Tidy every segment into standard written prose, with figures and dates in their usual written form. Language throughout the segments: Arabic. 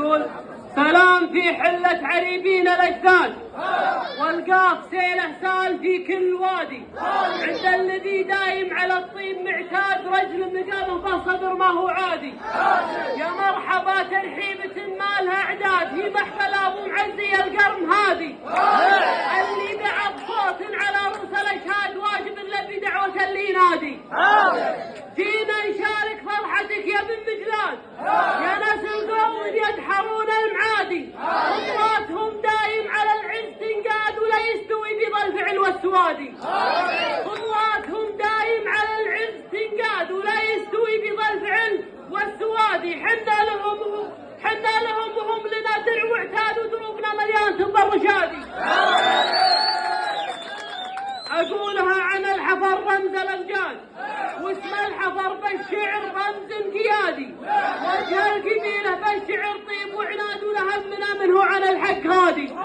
يقول سلام في حلة عريبين الأجداد، والقاف سيله سال في كل وادي، عند الذي دايم على الطيب معتاد، رجل مقامه بالصدر ما هو عادي. يا مرحبا ترحيبة مالها اعداد، في محفل ابو معزي القرن هادي، اللي دعا بصوت على رؤوس الاشهاد، واجب له بدعوة اللي ينادي. جينا نشارك فرحتك يا بن مجلاد، يا ناس القوم يدحرون المعادي، خطواتهم دايم على العز تنقاد، ولا يستوي بضا الفعل والسوادي. خطواتهم دايم على العز تنقاد، ولا يستوي بضا الفعل والسوادي. حنا لهم وهم لنا درع واعتاد، ودروبنا مليان تنبر رشادي. اقولها عن الحفر رمز الامجاد، واسم الحفر بالشعر رمز قيادي، وجه القبيله بالشعر طيب وعناد، ولهمنا منه عن الحق غادي.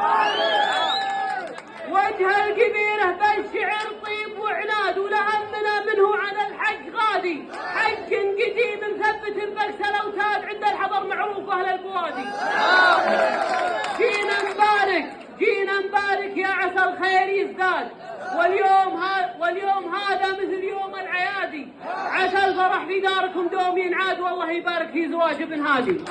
وجه القبيله بالشعر طيب وعناد، ولهمنا منه عن الحق غادي. حق قديم مثبت بكس الاوتاد، عند الحضر معروف اهل البوادي. جينا نبارك يا عسى الخير يزداد، واليوم هذا مثل يوم العيادي، عسى الفرح في داركم دوم ينعاد، والله يبارك في زواج ابن هادي.